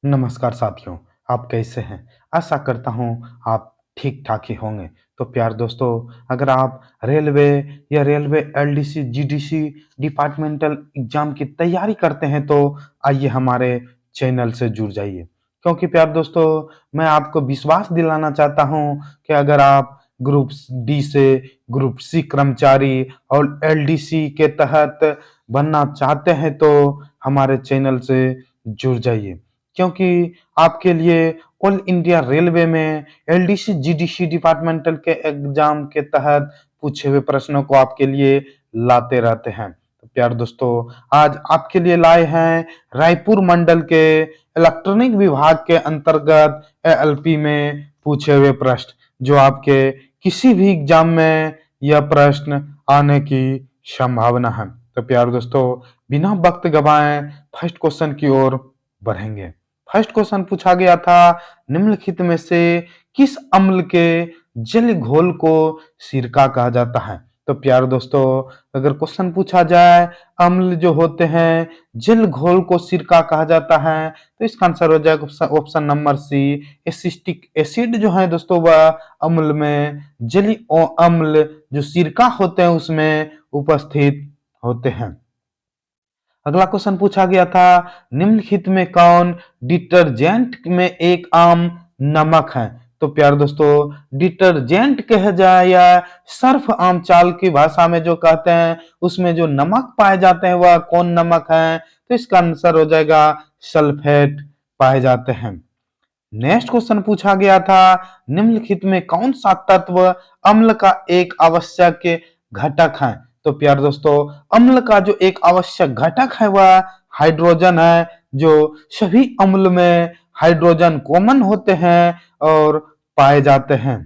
नमस्कार साथियों, आप कैसे हैं? आशा करता हूँ आप ठीक-ठाक ही होंगे। तो प्यार दोस्तों, अगर आप रेलवे या railway LDC, GDC departmental exam की तैयारी करते हैं तो आइए हमारे चैनल से जुड़ जाइए। क्योंकि प्यार दोस्तों, मैं आपको विश्वास दिलाना चाहता हूँ कि अगर आप ग्रुप डी से ग्रुप सी कर्मचारी और एलडीसी के तहत बनना चाहते हैं तो हमारे चैनल से जुड़ जाइए। क्योंकि आपके लिए ऑल इंडिया रेलवे में एलडीसी, जीडीसी डिपार्टमेंटल के एग्जाम के तहत पूछे हुए प्रश्नों को आपके लिए लाते रहते हैं। तो प्यार दोस्तों, आज आपके लिए लाए हैं रायपुर मंडल के इलेक्ट्रॉनिक विभाग के अंतर्गत एएलपी में पूछे हुए प्रश्न, जो आपके किसी भी एग्जाम में यह प्रश्न आने की संभावना है। तो प्यार दोस्तों, बिना वक्त गवाए फर्स्ट क्वेश्चन की ओर बढ़ेंगे। फर्स्ट क्वेश्चन पूछा गया था, निम्नलिखित में से किस अम्ल के जल घोल को सिरका कहा जाता है? तो प्यारे दोस्तों, अगर क्वेश्चन पूछा जाए अम्ल जो होते हैं जल घोल को सिरका कहा जाता है, तो इसका आंसर हो जाएगा option number C, acetic acid जो है दोस्तों वह अम्ल में जलीय अम्ल जो सिरका होते हैं उसमें उपस्थित होते हैं। अगला क्वेश्चन पूछा गया था, निम्नलिखित में कौन डिटर्जेंट में एक आम नमक है? तो प्यारे दोस्तों, डिटर्जेंट कहा जाए या सर्फ आम चाल की भाषा में जो कहते हैं उसमें जो नमक पाए जाते हैं वह कौन नमक है? तो इसका आंसर हो जाएगा सल्फेट पाए जाते हैं। नेक्स्ट क्वेश्चन पूछा गया था, निम्नलिखित में कौन सा तत्व अम्ल का एक आवश्यक घटक है? तो प्यारे दोस्तों, अम्ल का जो एक आवश्यक घटक है वह हाइड्रोजन है, जो सभी अम्ल में हाइड्रोजन कॉमन होते हैं और पाए जाते हैं।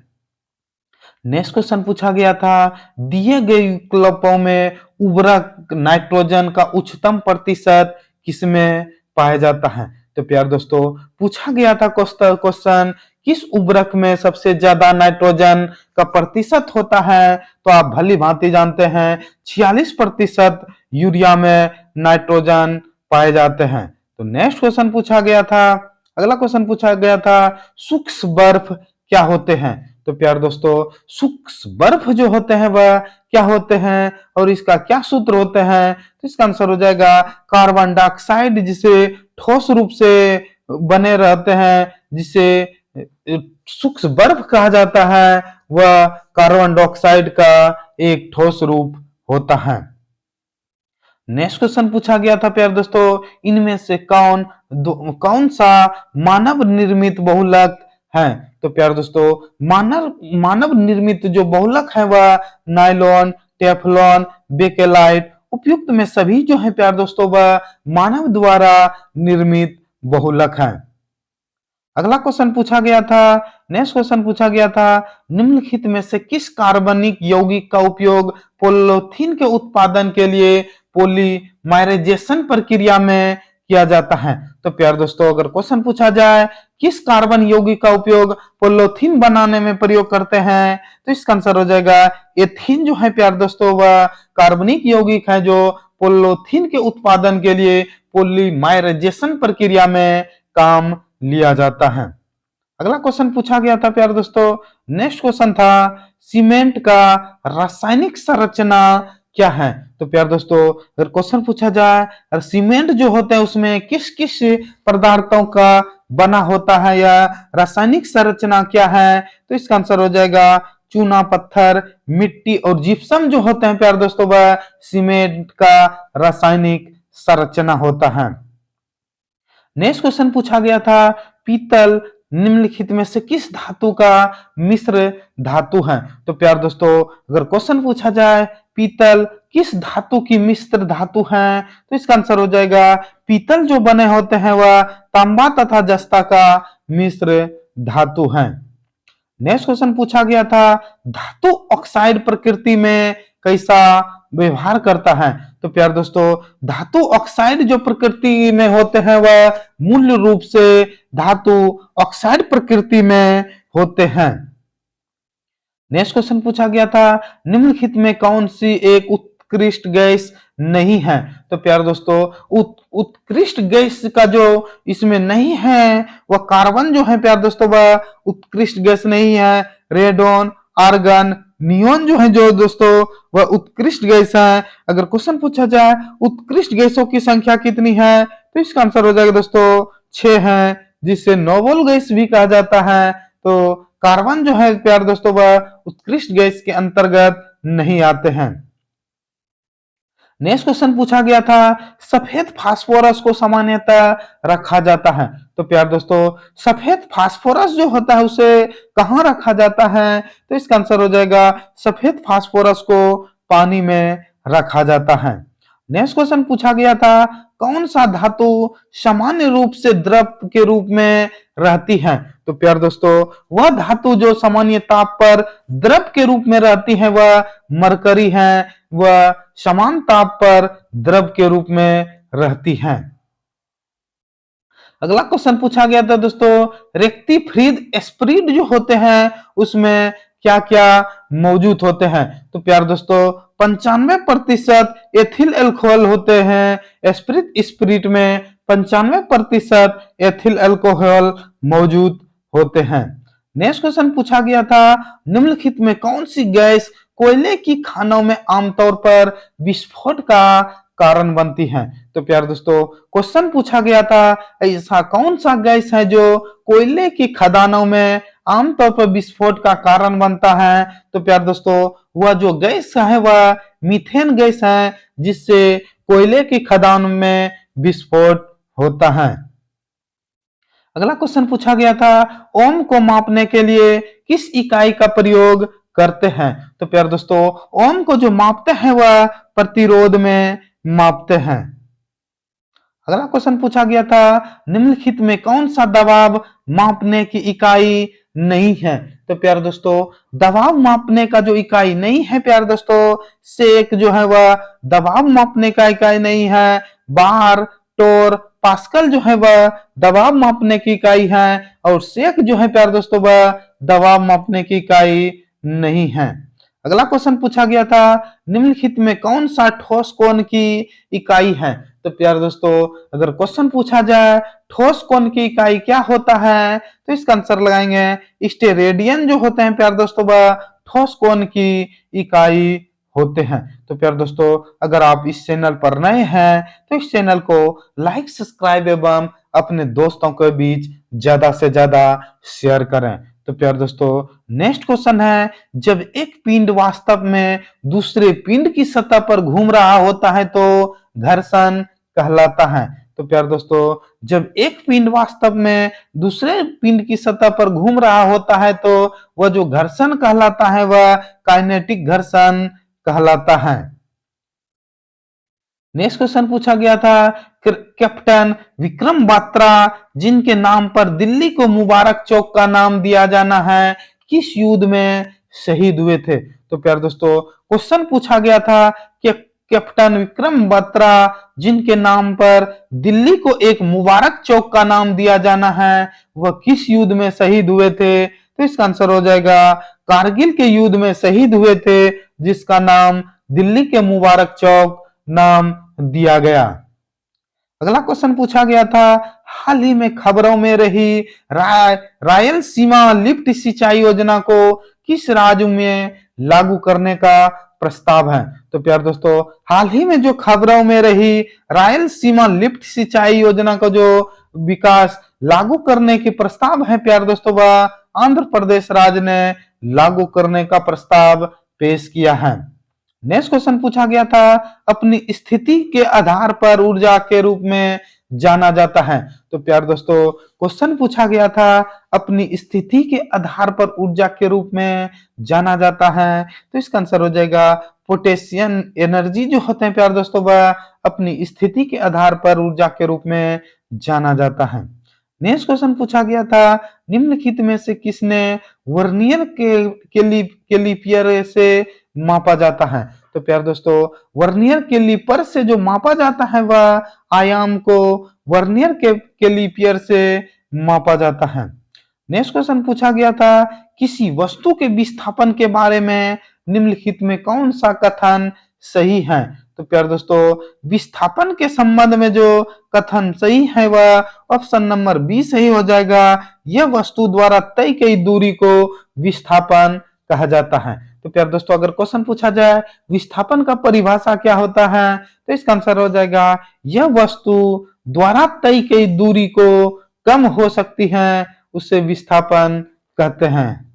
नेक्स्ट क्वेश्चन पूछा गया था, दिए गए विकल्पों में उर्वरक नाइट्रोजन का उच्चतम प्रतिशत किसमें पाया जाता है? तो प्यार दोस्तों, पूछा गया था क्वेश्चन किस उर्वरक में सबसे ज्यादा नाइट्रोजन का प्रतिशत होता है? तो आप भली भांति जानते हैं 46% यूरिया में नाइट्रोजन पाए जाते हैं। तो नेक्स्ट क्वेश्चन पूछा गया था, अगला क्वेश्चन पूछा गया था, सूक्ष्म बर्फ क्या होते हैं? तो प्यार दोस्तों, सूक्ष्म बर्फ जो होते हैं वह क्या होते हैं और इसका क्या सूत्र होते हैं? तो इसका आंसर हो जाएगा कार्बन डाइऑक्साइड, जिसे ठोस रूप से बने रहते हैं, जिसे सूक्ष्म बर्फ कहा जाता है, वह कार्बन डाइऑक्साइड का एक ठोस रूप होता है। नेक्स्ट क्वेश्चन पूछा गया था प्यारे दोस्तों, इनमें से कौन सा मानव निर्मित बहुलक है? तो प्यारे दोस्तों, मानव निर्मित जो बहुलक है वह नायलॉन, टेफ्लॉन, बेकेलाइट उपयुक्त में सभी जो है प्यारे दोस्तों वह मानव द्वारा निर्मित बहुलक है। अगला क्वेश्चन पूछा गया था, नेक्स्ट क्वेश्चन पूछा गया था, निम्नलिखित में से किस कार्बनिक यौगिक का उपयोग पॉलीथीन के उत्पादन के लिए पॉलीमराइजेशन प्रक्रिया में किया जाता है? तो प्यार दोस्तों, अगर क्वेश्चन पूछा जाए किस कार्बन यौगिक का उपयोग पॉलीथीन बनाने में प्रयोग करते हैं, तो इसका आंसर हो जाएगा एथीन जो है प्यार दोस्तों वह कार्बनिक यौगिक है जो पॉलीथीन के उत्पादन के लिए पॉलीमराइजेशन प्रक्रिया में काम लिया जाता है। अगला क्वेश्चन पूछा गया था प्यारे दोस्तों, नेक्स्ट क्वेश्चन था, सीमेंट का रासायनिक संरचना क्या है? तो प्यारे दोस्तों, अगर क्वेश्चन पूछा जाए सीमेंट जो होते हैं उसमें किस किस पदार्थों का बना होता है या रासायनिक संरचना क्या है? तो इसका आंसर हो जाएगा चूना पत्थर, मिट्टी और जिप्सम जो होते हैं प्यारे दोस्तों वह सीमेंट का रासायनिक संरचना होता है। नेक्स्ट क्वेश्चन पूछा गया था, पीतल निम्नलिखित में से किस धातु का मिश्र धातु है? तो प्यार दोस्तों, अगर क्वेश्चन पूछा जाए पीतल किस धातु की मिश्र धातु है, तो इसका आंसर हो जाएगा पीतल जो बने होते हैं वह तांबा तथा जस्ता का मिश्र धातु है। नेक्स्ट क्वेश्चन पूछा गया था, धातु ऑक्साइड प्रकृति में कैसा व्यवहार करता है? तो प्यार दोस्तों, धातु ऑक्साइड जो प्रकृति में होते हैं वह मूल रूप से धातु ऑक्साइड प्रकृति में होते हैं। नेक्स्ट क्वेश्चन पूछा गया था, निम्नलिखित में कौन सी एक उत्कृष्ट गैस नहीं है। तो प्यारे दोस्तों उत्कृष्ट गैस का जो इसमें नहीं है वह कार्बन जो है प्यारे दोस्तों वह उत्कृष्ट गैस नहीं है। रेडोन, आर्गन, नियोन जो है जो दोस्तों वह उत्कृष्ट गैस है। अगर क्वेश्चन पूछा जाए उत्कृष्ट गैसों की संख्या कितनी है तो इसका आंसर हो जाएगा दोस्तों 6 है, जिसे नोबल गैस भी कहा जाता है। तो कार्बन जो है प्यारे दोस्तों वह उत्कृष्ट गैस के अंतर्गत नहीं आते हैं। नेक्स्ट क्वेश्चन पूछा गया था सफेद फास्फोरस को सामान्यतः रखा जाता है। तो प्यार दोस्तों सफेद फास्फोरस जो होता है उसे कहाँ रखा जाता है तो इसका आंसर हो जाएगा सफेद फास्फोरस को पानी में रखा जाता है। नेक्स्ट क्वेश्चन पूछा गया था कौन सा धातु सामान्य रूप से द्रव के रूप में रहती है। तो प्यार दोस्तों वह धातु जो सामान्य ताप पर द्रव के रूप में रहती है वह मरकरी है, वह समान ताप पर द्रव के रूप में रहती है। अगला क्वेश्चन पूछा गया था दोस्तों रेक्टिफ्रीड एस्प्रीड जो होते हैं उसमें क्या क्या मौजूद होते हैं। तो प्यार दोस्तों 95% एथिल अल्कोहल होते हैं। एस्प्रिट स्प्रिट में 95% एथिल अल्कोहल मौजूद होते हैं। नेक्स्ट क्वेश्चन पूछा गया था निम्नलिखित में कौन सी गैस कोयले की खानों में आमतौर पर विस्फोट का कारण बनती है। तो प्यार दोस्तों क्वेश्चन पूछा गया था ऐसा कौन सा गैस है जो कोयले की खदानों में आमतौर पर विस्फोट का कारण बनता है। तो प्यार दोस्तों वह जो गैस है वह मीथेन गैस है जिससे कोयले की खदान में विस्फोट होता है। अगला क्वेश्चन पूछा गया था ओम को मापने के लिए किस इकाई का प्रयोग करते हैं। तो प्यार दोस्तों ओम को जो मापते हैं वह प्रतिरोध में मापते हैं। अगला क्वेश्चन पूछा गया था निम्नलिखित में कौन सा दबाव मापने की इकाई नहीं है। तो प्यार दोस्तों दबाव मापने का जो इकाई नहीं है प्यार दोस्तों सेक जो है वह दबाव मापने का इकाई नहीं है। बार, टोर, पास्कल जो है वह दबाव मापने की इकाई है और सेक जो है प्यार दोस्तों वह दबाव मापने की इकाई नहीं है। अगला क्वेश्चन पूछा गया था निम्नलिखित में कौन सा ठोस कोण की इकाई है। तो प्यार दोस्तों अगर क्वेश्चन पूछा जाए ठोस कोण की इकाई क्या होता है तो इसका आंसर लगाएंगे स्टेरेडियन जो होते हैं प्यार दोस्तों वह ठोस कोण की इकाई होते हैं। तो प्यार दोस्तों अगर आप इस चैनल पर नए हैं तो इस चैनल को लाइक, सब्सक्राइब एवं अपने दोस्तों के बीच ज्यादा से ज्यादा शेयर करें। तो प्यार दोस्तों नेक्स्ट क्वेश्चन है जब एक पिंड वास्तव में दूसरे पिंड की सतह पर घूम रहा होता है तो घर्षण कहलाता है। तो प्यार दोस्तों जब एक पिंड वास्तव में दूसरे पिंड की सतह पर घूम रहा होता है तो वह जो घर्षण कहलाता है वह काइनेटिक घर्षण कहलाता है। नेक्स्ट क्वेश्चन पूछा गया था कैप्टन विक्रम बात्रा जिनके नाम पर दिल्ली को मुबारक चौक का नाम दिया जाना है किस युद्ध में शहीद हुए थे। तो प्यार दोस्तों क्वेश्चन पूछा गया था कि कैप्टन विक्रम बात्रा जिनके नाम पर दिल्ली को एक मुबारक चौक का नाम दिया जाना है वह किस युद्ध में शहीद हुए थे। तो इसका आंसर हो जाएगा कारगिल के युद्ध में शहीद हुए थे जिसका नाम दिल्ली के मुबारक चौक नाम दिया गया। अगला क्वेश्चन पूछा गया था हाल ही में खबरों में रही रायलसीमा लिफ्ट सिंचाई योजना को किस राज्य में लागू करने का प्रस्ताव है। तो प्यार दोस्तों हाल ही में जो खबरों में रही रायलसीमा लिफ्ट सिंचाई योजना का जो विकास लागू करने की प्रस्ताव है प्यार दोस्तों वह आंध्र प्रदेश राज्य ने लागू करने का प्रस्ताव पेश किया है। नेक्स्ट क्वेश्चन पूछा गया था अपनी स्थिति के आधार पर ऊर्जा के रूप में जाना जाता है। तो प्यार दोस्तों क्वेश्चन पूछा गया था अपनी स्थिति के आधार पर ऊर्जा के रूप में जाना जाता है तो इसका आंसर हो जाएगा पोटेशियम एनर्जी जो होते हैं प्यार दोस्तों वह अपनी स्थिति के आधार पर ऊर्जा के रूप में जाना जाता है। नेक्स्ट क्वेश्चन पूछा गया था निम्नलिखित में से किसने वर्नियर कैलिपर से मापा जाता है। तो प्यार दोस्तों वर्नियर कैलिपर से जो मापा जाता है वह आयाम को वर्नियर कैलिपर से मापा जाता है। नेक्स्ट क्वेश्चन पूछा गया था किसी वस्तु के विस्थापन के बारे में निम्नलिखित में कौन सा कथन सही हैं। तो प्यार दोस्तों, विस्थापन के संबंध में जो कथन सही है वह ऑप्शन नंबर बी सही हो जाएगा। यह वस्तु द्वारा तय की दूरी को विस्थापन कहा जाता है। तो प्यार दोस्तों, अगर क्वेश्चन पूछा जाए विस्थापन का परिभाषा क्या होता है, तो इसका आंसर हो जाएगा यह वस्तु द्वारा तय की दूरी को कम हो सकती है, उसे विस्थापन कहते हैं।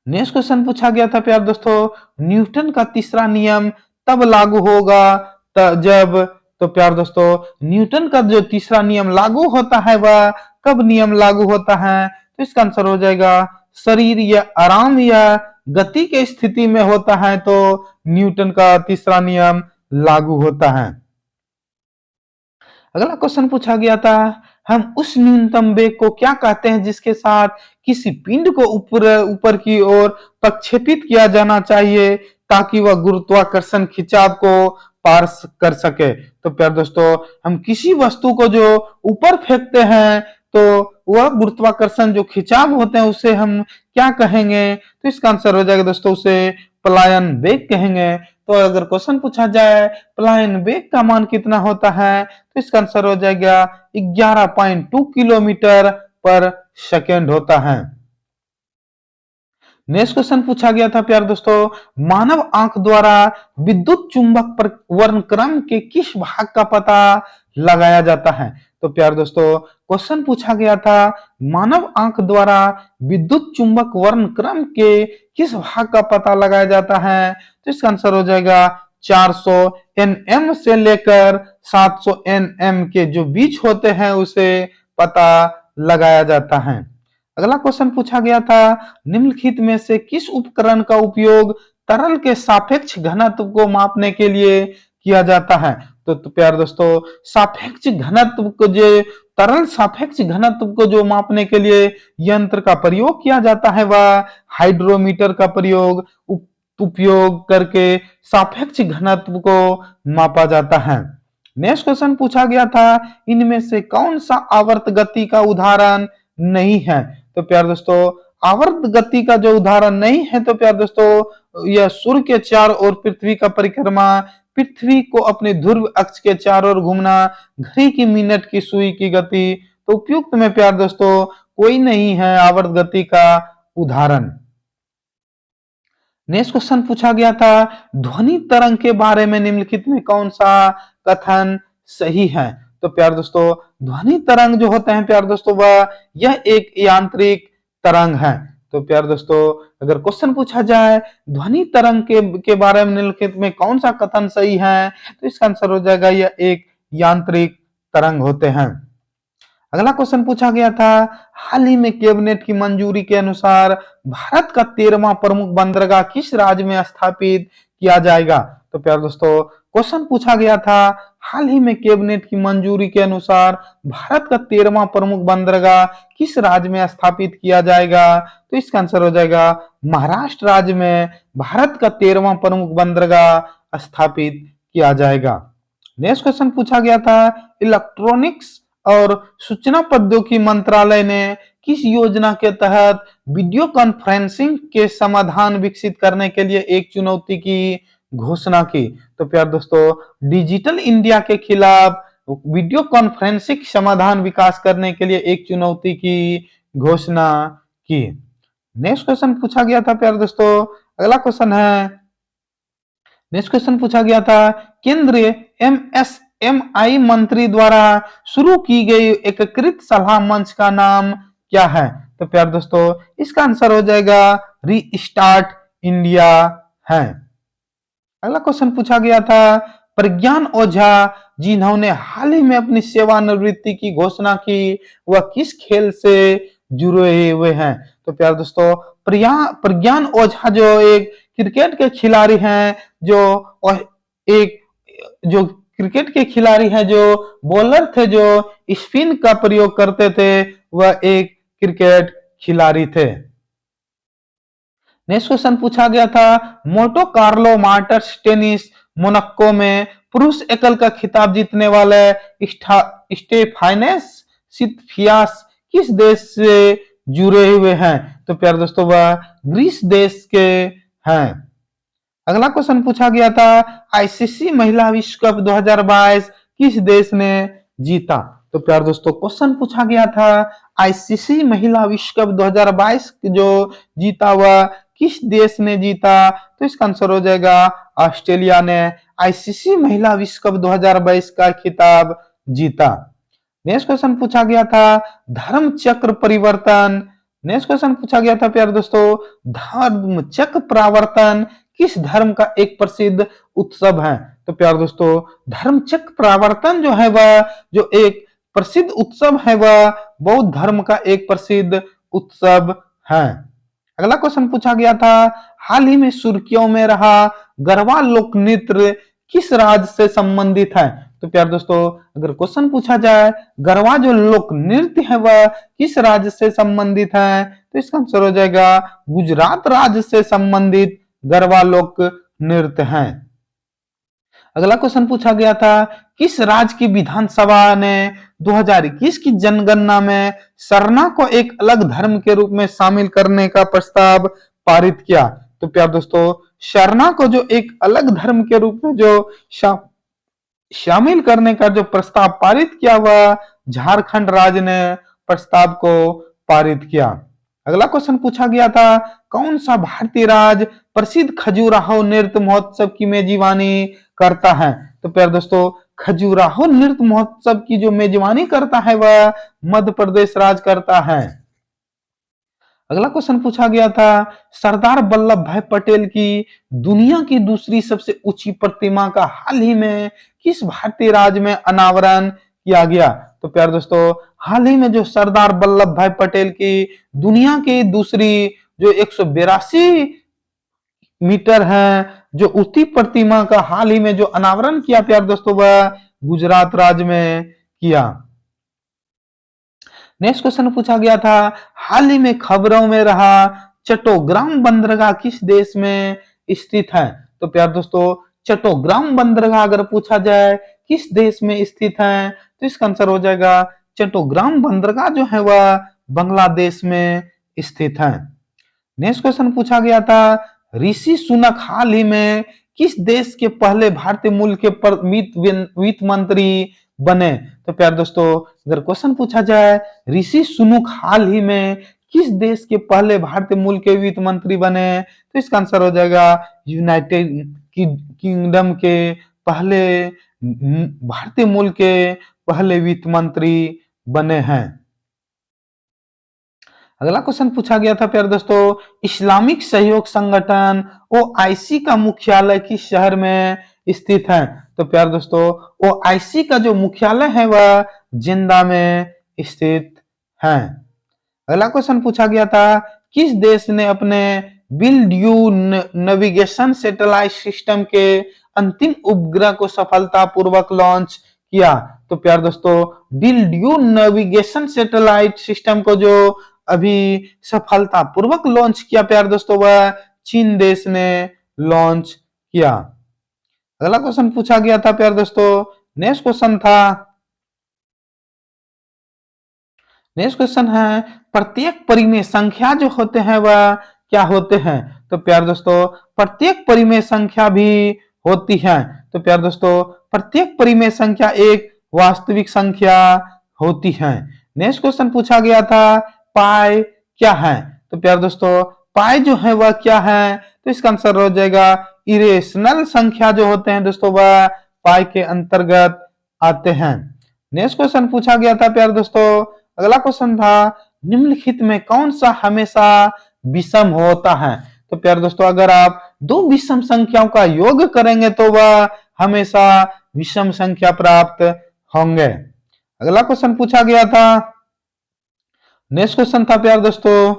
नेक्स्ट क्वेश्चन पूछा गया था प्यार दोस्तों, न्यूटन का तीसरा नियम तब लागू होगा जब, तो प्यार दोस्तों, न्यूटन का जो तीसरा नियम लागू होता है वह कब नियम लागू होता है, तो इसका आंसर हो जाएगा शरीर या आराम या गति के स्थिति में होता है तो न्यूटन का तीसरा नियम लागू होता है। अगला क्वेश्चन पूछा गया था, हम उस न्यूनतम वेग को क्या कहते हैं जिसके साथ किसी पिंड को ऊपर ऊपर की ओर प्रक्षेपित किया जाना चाहिए ताकि वह गुरुत्वाकर्षण खिंचाव को पार कर सके। तो प्यार दोस्तों, हम किसी वस्तु को जो ऊपर फेंकते हैं तो वह गुरुत्वाकर्षण जो खिंचाव होते हैं उसे हम क्या कहेंगे, तो इसका आंसर हो जाएगा दोस्तों उसे पलायन वेग कहेंगे। तो अगर क्वेश्चन पूछा जाए पलायन वेग का मान कितना होता है, तो इसका आंसर हो जाएगा 11.2 किलोमीटर पर सेकेंड होता है। नेक्स्ट क्वेश्चन पूछा गया था प्यार दोस्तों, मानव आंख द्वारा विद्युत चुंबक पर वर्णक्रम के किस भाग का पता लगाया जाता है। तो प्यार दोस्तों, क्वेश्चन पूछा गया था मानव आंख द्वारा विद्युत चुंबक वर्णक्रम के किस भाग का पता लगाया जाता है, तो इसका आंसर हो जाएगा 400 nm से लेकर 700 nm के जो बीच होते हैं उसे पता लगाया जाता है। अगला क्वेश्चन पूछा गया था, निम्नलिखित में से किस उपकरण का उपयोग तरल के सापेक्ष घनत्व को मापने के लिए किया जाता है। तो प्यार दोस्तों, सापेक्ष घनत्व को जो तरल सापेक्ष घनत्व को जो मापने के लिए यंत्र का प्रयोग किया जाता है वह हाइड्रोमीटर का उपयोग करके सापेक्ष घनत्व को मापा जाता है। नेक्स्ट क्वेश्चन पूछा गया था, इनमें से कौन सा आवर्त गति का उदाहरण नहीं है। तो प्यार दोस्तों, आवर्त गति का जो उदाहरण नहीं है तो प्यार दोस्तों यह सूर्य के चारों ओर पृथ्वी का परिक्रमा, पृथ्वी को अपने ध्रुव अक्ष के चारों ओर घूमना, घड़ी की मिनट की सुई की गति, तो उपयुक्त में प्यार दोस्तों कोई नहीं है आवर्त गति का उदाहरण। नेक्स्ट क्वेश्चन पूछा गया था, ध्वनि तरंग के बारे में निम्नलिखित में कौन सा कथन सही है। तो प्यार दोस्तों, ध्वनि तरंग जो होते हैं प्यार दोस्तों वह यह एक यांत्रिक तरंग है। तो प्यार दोस्तों, अगर क्वेश्चन पूछा जाए ध्वनि तरंग के बारे में निम्नलिखित में कौन सा कथन सही है, तो इसका आंसर हो जाएगा यह एक यांत्रिक तरंग होते हैं। अगला क्वेश्चन पूछा गया था, हाल ही में कैबिनेट की मंजूरी के अनुसार भारत का 13वां प्रमुख बंदरगाह किस राज्य में स्थापित किया जाएगा। तो प्यार दोस्तों, क्वेश्चन पूछा गया था हाल ही में कैबिनेट की मंजूरी के अनुसार भारत का 13वां प्रमुख बंदरगाह किस राज्य में स्थापित किया जाएगा, तो इसका आंसर हो जाएगा महाराष्ट्र राज्य में भारत का 13वां प्रमुख बंदरगाह स्थापित किया जाएगा। नेक्स्ट क्वेश्चन पूछा गया था, इलेक्ट्रॉनिक्स और सूचना प्रौद्योगिकी मंत्रालय ने किस योजना के तहत वीडियो कॉन्फ्रेंसिंग के समाधान विकसित करने के लिए एक चुनौती की घोषणा की। तो प्यार दोस्तों, डिजिटल इंडिया के खिलाफ वीडियो कॉन्फ्रेंसिंग समाधान विकास करने के लिए एक चुनौती की घोषणा की। नेक्स्ट क्वेश्चन पूछा गया था प्यार दोस्तों, अगला क्वेश्चन है, नेक्स्ट क्वेश्चन पूछा गया था, केंद्रीय एमएसएमई मंत्री द्वारा शुरू की गई एकीकृत सलाह मंच का नाम क्या है। तो प्यार दोस्तों, इसका आंसर हो जाएगा रीस्टार्ट इंडिया है। अगला क्वेश्चन पूछा गया था, प्रज्ञान ओझा जिन्होंने हाल ही में अपनी सेवानिवृत्ति की घोषणा की वह किस खेल से जुड़े हुए हैं। तो प्यार दोस्तों, प्रज्ञान ओझा जो एक क्रिकेट के खिलाड़ी हैं, जो क्रिकेट के खिलाड़ी हैं, जो बॉलर थे, जो स्पिन का प्रयोग करते थे, वह एक क्रिकेट खिलाड़ी थे। नेक्स्ट क्वेश्चन पूछा गया था, Monte Carlo masters tennis Monaco में पुरुष एकल का खिताब जीतने वाले स्टेफानोस सित्सिपास किस देश से जुड़े हुए हैं। तो प्यार दोस्तों, वह ग्रीस देश के हैं। अगला क्वेश्चन पूछा गया था, आईसीसी महिला विश्व कप 2022 किस देश ने जीता? तो प्यार दोस्तों क्वेश्चन पूछा गया था, आईसीसी महिला विश्व कप 2022 जो जीता हुआ किस देश ने जीता? तो इसका आंसर हो जाएगा ऑस्ट्रेलिया ने आईसीसी महिला विश्व कप 2022 का खिताब जीता। नेक्स्ट क्वेश्चन पूछा गया था, धर्म चक्र परिवर्तन। नेक्स्ट क्वेश्चन पूछा गया था प्यारे दोस्तों, धर्म चक्र प्रवर्तन किस धर्म का एक प्रसिद्ध उत्सव है? तो प्यारे दोस्तों धर्म चक्र प्रवर्तन जो है वह जो एक प्रसिद्ध उत्सव है वह बौद्ध धर्म का एक प्रसिद्ध उत्सव है। अगला क्वेश्चन पूछा गया था, हाल ही में सुर्खियों में रहा गरबा लोक नृत्य किस राज्य से संबंधित है? तो प्यार दोस्तों अगर क्वेश्चन पूछा जाए गरबा जो लोक नृत्य है वह किस राज्य से संबंधित है? तो इसका आंसर हो जाएगा गुजरात राज्य से संबंधित गरबा लोक नृत्य है। अगला क्वेश्चन पूछा गया था, किस राज्य की विधानसभा ने 2021 की जनगणना में सरना को एक अलग धर्म के रूप में शामिल करने का प्रस्ताव पारित किया? तो प्यार दोस्तों सरना को जो एक अलग धर्म के रूप में जो शामिल करने का जो प्रस्ताव पारित किया वह झारखंड राज्य ने प्रस्ताव को पारित किया। अगला क्वेश्चन पूछा गया था, कौन सा भारतीय राज्य प्रसिद्ध खजुराहो नृत्य महोत्सव की मेजबानी करता है? तो प्यारे दोस्तों खजुराहो नृत्य महोत्सव की जो मेजबानी करता है वह मध्य प्रदेश राज्य करता है। अगला क्वेश्चन पूछा गया था, सरदार वल्लभ भाई पटेल की दुनिया की दूसरी सबसे ऊंची प्रतिमा का हाल ही में किस भारतीय राज्य में अनावरण किया गया? तो प्यारे दोस्तों हाल ही में जो सरदार वल्लभ भाई पटेल की दुनिया की दूसरी जो 182 मीटर है जो ऊंची प्रतिमा का हाल ही में जो अनावरण किया प्यारे दोस्तों वह गुजरात राज्य में किया। नेक्स्ट क्वेश्चन पूछा गया था, हाल ही में खबरों में रहा चट्टोग्राम बंदरगाह किस देश में स्थित है? तो प्यार दोस्तों चट्टोग्राम बंदरगाह अगर पूछा जाए किस देश में स्थित है तो इसका आंसर हो जाएगा चट्टोग्राम बंदरगाह जो है वह बांग्लादेश में स्थित है। नेक्स्ट क्वेश्चन पूछा गया था, ऋषि सुनक हाल ही में किस देश के पहले भारतीय मूल के वित्त मंत्री बने? तो प्यार दोस्तों अगर क्वेश्चन पूछा जाए ऋषि सुनक हाल ही में किस देश के पहले भारतीय मूल के वित्त मंत्री बने तो इसका आंसर हो जाएगा यूनाइटेड किंगडम के पहले भारतीय मूल के पहले वित्त मंत्री बने हैं। अगला क्वेश्चन पूछा गया था प्यारे दोस्तों, इस्लामिक सहयोग संगठन ओआईसी का मुख्यालय किस शहर में स्थित है? तो प्यारे दोस्तों ओआईसी का जो मुख्यालय है वह जिंदा में स्थित है। अगला क्वेश्चन पूछा गया था, किस देश ने अपने build you navigation satellite system के अंतिम उपग्रह को सफलतापूर्वक लॉन्च किया? तो प्यारे दोस्तों build you navigation satellite system को जो अभी सफलतापूर्वक लॉन्च किया प्यारे दोस्तों वह चीन देश ने लॉन्च किया। अगला क्वेश्चन पूछा गया था प्यारे दोस्तों, नेक्स्ट क्वेश्चन है प्रत्येक परिमेय संख्या जो होते हैं वह क्या होते हैं? तो प्यारे दोस्तों प्रत्येक परिमेय संख्या भी होती है। तो प्यारे दोस्तों प्रत्येक परिमेय संख्या एक वास्तविक संख्या होती है। नेक्स्ट क्वेश्चन पूछा गया था पाई क्या है? तो प्यारे दोस्तों पाई जो है वह क्या है? तो इसका आंसर हो जाएगा इरेशनल संख्या जो होते हैं दोस्तों वह पाई के अंतर्गत आते हैं। नेक्स्ट क्वेश्चन पूछा गया था प्यारे दोस्तों, अगला क्वेश्चन था निम्नलिखित में कौन सा हमेशा विषम होता है? तो प्यारे दोस्तों अगर आप दो विषम संख्याओं का योग करेंगे तो वह हमेशा विषम संख्या प्राप्त होंगे। अगला क्वेश्चन पूछा गया था, नेक्स्ट क्वेश्चन था प्यारे दोस्तों,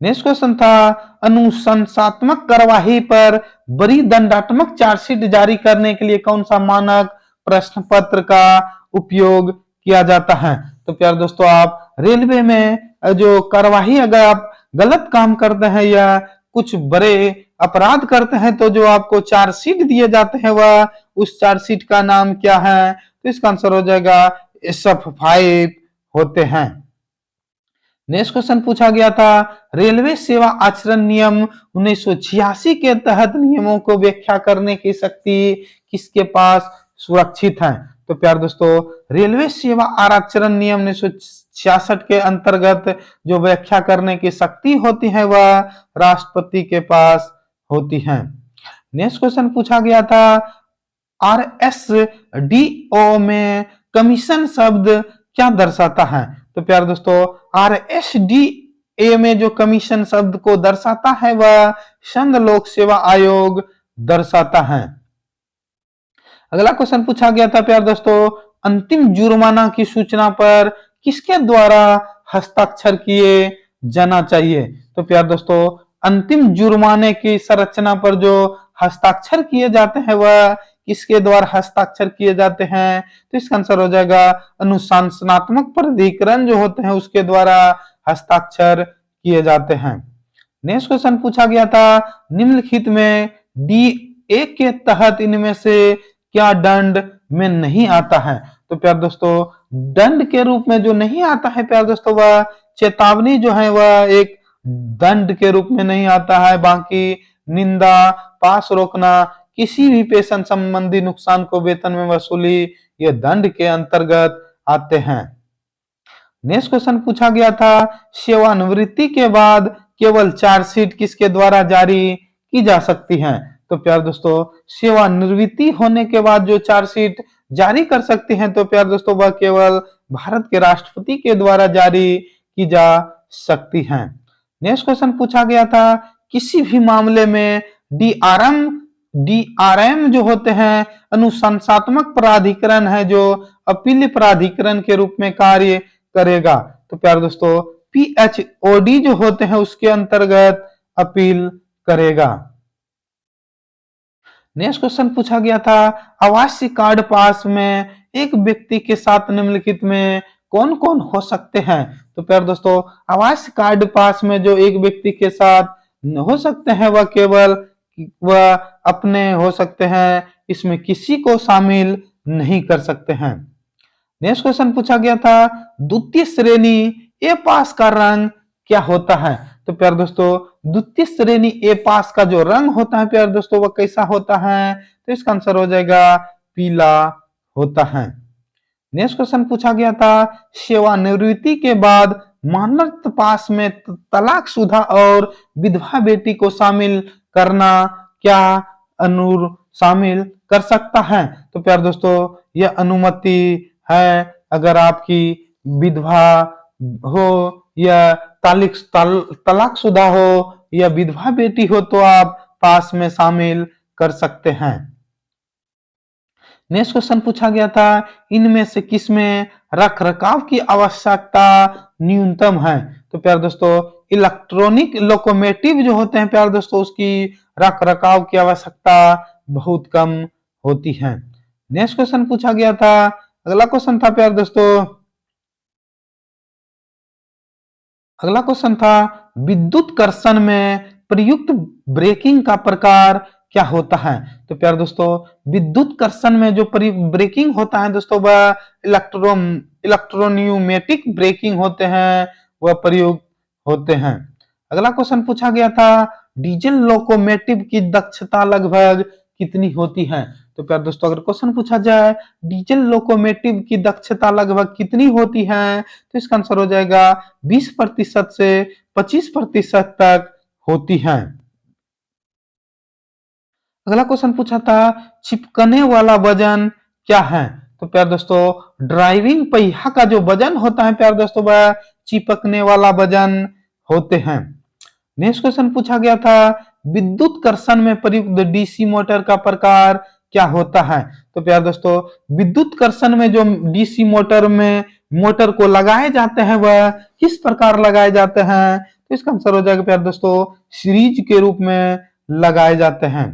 नेक्स्ट क्वेश्चन था अनुशंसात्मक कार्यवाही पर बड़ी दंडात्मक चार्जशीट जारी करने के लिए कौन सा मानक प्रश्न पत्र का उपयोग किया जाता है? तो प्यारे दोस्तों आप रेलवे में जो कार्यवाही अगर आप गलत काम करते हैं या कुछ बड़े अपराध करते हैं तो जो आपको चार्जशीट दिए जाते हैं वह उस चार्जशीट का नाम क्या है? तो इसका आंसर हो जाएगा SF5 होते हैं। नेक्स्ट क्वेश्चन पूछा गया था, रेलवे सेवा आचरण नियम 1986 के तहत नियमों को व्याख्या करने की शक्ति किसके पास सुरक्षित है? तो प्यार दोस्तों, रेलवे सेवा आरक्षण नियम 1966 के अंतर्गत जो व्याख्या करने की शक्ति होती है वह राष्ट्रपति के पास होती है। नेक्स्ट क्वेश्चन पूछा गया था, आरएसडीओ में कमीशन शब्द क्या दर्शाता है? तो प्यार दोस्तों, आरएसडीए में जो कमीशन शब्द को दर्शाता है वह संघ लोक सेवा आयोग दर्शाता है। अगला क्वेश्चन पूछा गया था प्यार दोस्तों, अंतिम जुर्माना की सूचना पर किसके द्वारा हस्ताक्षर किए जाना चाहिए? तो प्यार दोस्तों, अंतिम जुर्माने की संरचना पर जो हस्ताक्षर किए जाते हैं वह किसके द्वारा हस्ताक्षर किए जाते हैं? तो इसका आंसर हो जाएगा अनुशासनात्मक प्राधिकरण जो होते हैं उसके द्वारा हस्ताक्षर किए जाते हैं। नेक्स्ट क्वेश्चन पूछा गया था, निम्नलिखित में डी के तहत इनमें से क्या दंड में नहीं आता है? तो प्यार दोस्तों, दंड के रूप में जो नहीं आता है प्यार दोस्तों वह चेतावनी जो है वह एक दंड के रूप में नहीं आता है। बाकी निंदा, पास रोकना, किसी भी पेशन संबंधी नुकसान को वेतन में वसूली ये दंड के अंतर्गत आते हैं। नेक्स्ट क्वेश्चन पूछा गया था, सेवानिवृत्ति के बाद केवल चार्जशीट किसके द्वारा जारी की जा सकती है? तो प्यार दोस्तों, सेवानिवृत्ति होने के बाद जो चार्जशीट जारी कर सकते हैं तो प्यार दोस्तों वह केवल भारत के राष्ट्रपति के द्वारा जारी की जा सकती हैं। नेक्स्ट क्वेश्चन पूछा गया था, किसी भी मामले में डीआरएम जो होते हैं अनुशंसात्मक प्राधिकरण है जो अपील प्राधिकरण के रूप में कार्य करेगा। तो प्यार दोस्तों, पीएचओडी जो होते हैं उसके अंतर्गत अपील करेगा। नेक्स्ट क्वेश्चन पूछा गया था, आवासीय कार्ड पास में एक व्यक्ति के साथ निम्नलिखित में कौन कौन हो सकते हैं? तो प्यार दोस्तों, आवासीय कार्ड पास में जो एक व्यक्ति के साथ हो सकते हैं वह अपने हो सकते हैं, इसमें किसी को शामिल नहीं कर सकते हैं। नेक्स्ट क्वेश्चन पूछा गया था, द्वितीय श्रेणी ए पास का रंग क्या होता है? तो प्यार दोस्तों, द्वितीय श्रेणी ए पास का जो रंग होता है प्यार दोस्तों वह कैसा होता है? तो इसका आंसर हो जाएगा पीला होता है। नेक्स्ट क्वेश्चन पूछा गया था, सेवानिवृत्ति के बाद मानद पास में तलाकशुदा और विधवा बेटी को शामिल करना क्या शामिल कर सकता है? तो प्यार दोस्तों, यह अनुमति है अगर आपकी विधवा हो या तलाकशुदा हो या विधवा बेटी हो तो आप पास में शामिल कर सकते हैं। नेक्स्ट क्वेश्चन पूछा गया था, इनमें से किसमें रख रखाव की आवश्यकता न्यूनतम है? तो प्यार दोस्तों, इलेक्ट्रॉनिक लोकोमोटिव जो होते हैं प्यार दोस्तों उसकी रख रखाव की आवश्यकता बहुत कम होती है। नेक्स्ट क्वेश्चन पूछा गया था, अगला क्वेश्चन था प्यार दोस्तों, अगला क्वेश्चन था, विद्युत कर्षण में प्रयुक्त ब्रेकिंग का प्रकार क्या होता है? तो प्यार दोस्तों, विद्युत कर्षण में जो ब्रेकिंग होता है दोस्तों वह इलेक्ट्रोन्यूमेटिक ब्रेकिंग होते हैं, वह प्रयुक्त होते हैं। अगला क्वेश्चन पूछा गया था, डीजल लोकोमोटिव की दक्षता लगभग कितनी होती है? तो प्यार दोस्तों, अगर क्वेश्चन पूछा जाए डीजल लोकोमोटिव की दक्षता लगभग कितनी होती है तो इसका आंसर हो जाएगा 20% से 25% तक होती है। अगला क्वेश्चन पूछा था, चिपकने वाला वजन क्या है? तो प्यार दोस्तों, ड्राइविंग पहिया का जो वजन होता है प्यार दोस्तों वह चिपकने वाला वजन होते हैं। नेक्स्ट क्वेश्चन पूछा गया था, विद्युत कर्षण में प्रयुक्त डीसी मोटर का प्रकार क्या होता है? तो प्यार दोस्तों, विद्युत कर्षण में जो डीसी मोटर में मोटर को लगाए जाते हैं वह किस प्रकार लगाए जाते हैं? तो इसका आंसर हो जाएगा प्यार दोस्तों सीरीज के रूप में लगाए जाते हैं।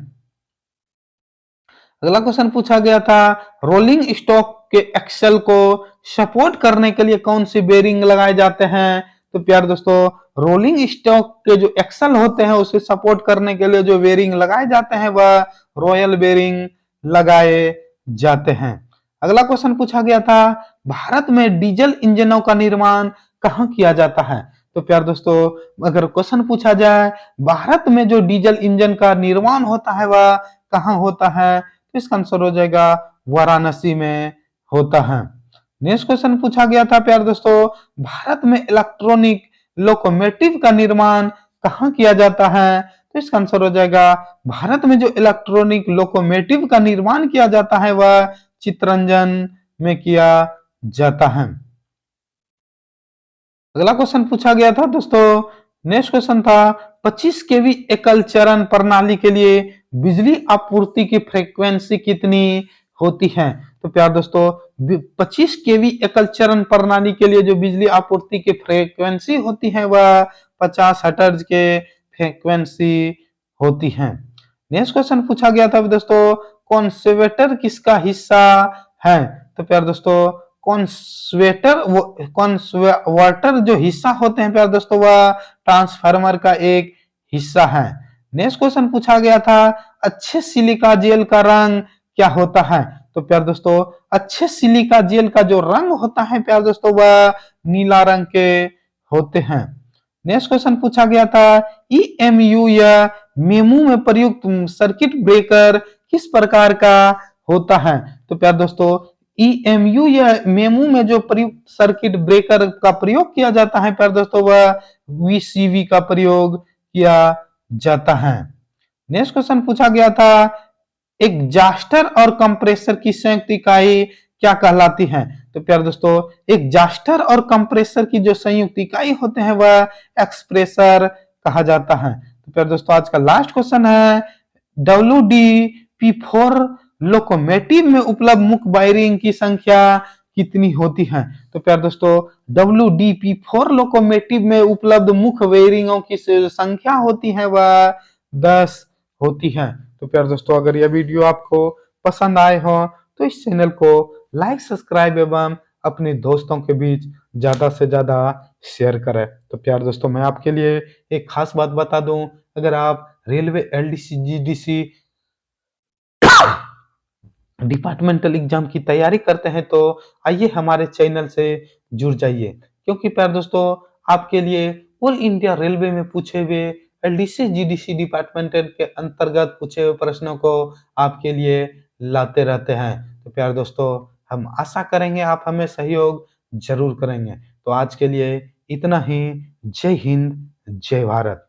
अगला क्वेश्चन पूछा गया था, रोलिंग स्टॉक के एक्सल को सपोर्ट करने के लिए कौन सी बेरिंग लगाए जाते हैं? तो प्यार दोस्तों, रोलिंग स्टॉक के जो एक्सल होते हैं उसे सपोर्ट करने के लिए जो बेरिंग लगाए जाते हैं वह रॉयल बेरिंग लगाए जाते हैं। अगला क्वेश्चन पूछा गया था, भारत में डीजल इंजनों का निर्माण कहाँ किया जाता है? तो प्यार दोस्तों, अगर क्वेश्चन पूछा जाए भारत में जो डीजल इंजन का निर्माण होता है वह कहाँ होता है, तो इसका आंसर हो जाएगा वाराणसी में होता है। नेक्स्ट क्वेश्चन पूछा गया था प्यार दोस्तों, भारत में इलेक्ट्रॉनिक लोकोमोटिव का निर्माण कहाँ किया जाता है, तो इसका आंसर हो जाएगा भारत में जो इलेक्ट्रॉनिक लोकोमोटिव का निर्माण किया जाता है वह चितरंजन में किया जाता है। अगला क्वेश्चन पूछा गया था दोस्तों, नेक्स्ट क्वेश्चन था 25 केवी एकल चरण प्रणाली के लिए बिजली आपूर्ति की फ्रीक्वेंसी कितनी होती है, तो प्यार दोस्तों 25 केवी एकल चरण प्रणाली के लिए जो बिजली आपूर्ति की फ्रीक्वेंसी होती है वह 50 हर्ट्ज के फ्रीक्वेंसी होती है। नेक्स्ट क्वेश्चन पूछा गया था दोस्तों, कॉन्सेवेटर किसका हिस्सा है, तो प्यार दोस्तों कॉन्सर्वेटर जो हिस्सा होते हैं प्यार दोस्तों वह ट्रांसफार्मर का एक हिस्सा है। नेक्स्ट क्वेश्चन पूछा गया था, अच्छे सिलिका जेल का रंग क्या होता है, तो प्यार दोस्तों अच्छे सिलिका जेल का जो रंग होता है प्यार दोस्तों वह नीला रंग के होते हैं। नेक्स्ट क्वेश्चन पूछा गया था, ईएमयू या मेमू में प्रयुक्त सर्किट ब्रेकर किस प्रकार का होता है, तो प्यार दोस्तों ईएमयू या मेमू में जो प्रयुक्त सर्किट ब्रेकर का प्रयोग किया जाता है प्यार दोस्तों वह वीसीवी का प्रयोग किया जाता है। नेक्स्ट क्वेश्चन पूछा गया था, एग्जास्टर और कंप्रेसर की संयुक्त इकाई क्या कहलाती है, तो प्यार दोस्तों एग्जास्टर और कंप्रेसर की जो संयुक्त इकाई होते हैं वह एक्सप्रेसर कहा जाता है। तो प्यार दोस्तों आज का लास्ट क्वेश्चन है, WD-P4 लोकोमोटिव में उपलब्ध मुख्य वायरिंग की संख्या कितनी होती है, तो प्यार दोस्तों WD-P4 लोकोमोटिव में उपलब्ध मुख्य वायरिंगों की संख्या होती है वह 10 होती है। तो प्यार दोस्तों अगर यह वीडियो आपको पसंद आए हो तो इस चैनल को लाइक सब्सक्राइब एवं अपने दोस्तों के बीच ज्यादा से ज्यादा शेयर करें। तो प्यार दोस्तों मैं आपके लिए एक खास बात बता दूं, अगर आप railway LDC GDC departmental exam की तैयारी करते हैं तो आइए हमारे चैनल से जुड़ जाइए, क्योंकि प्यार दोस्तों आपके लिए ऑल इंडिया रेलवे में पूछे हुए एलडीसी जीडीसी डिपार्टमेंटल के अंतर्गत पूछे हुए प्रश्नों को आपके लिए लाते रहते हैं। तो प्यार दोस्तों हम आशा करेंगे आप हमें सहयोग जरूर करेंगे। तो आज के लिए इतना ही। जय हिंद, जय भारत।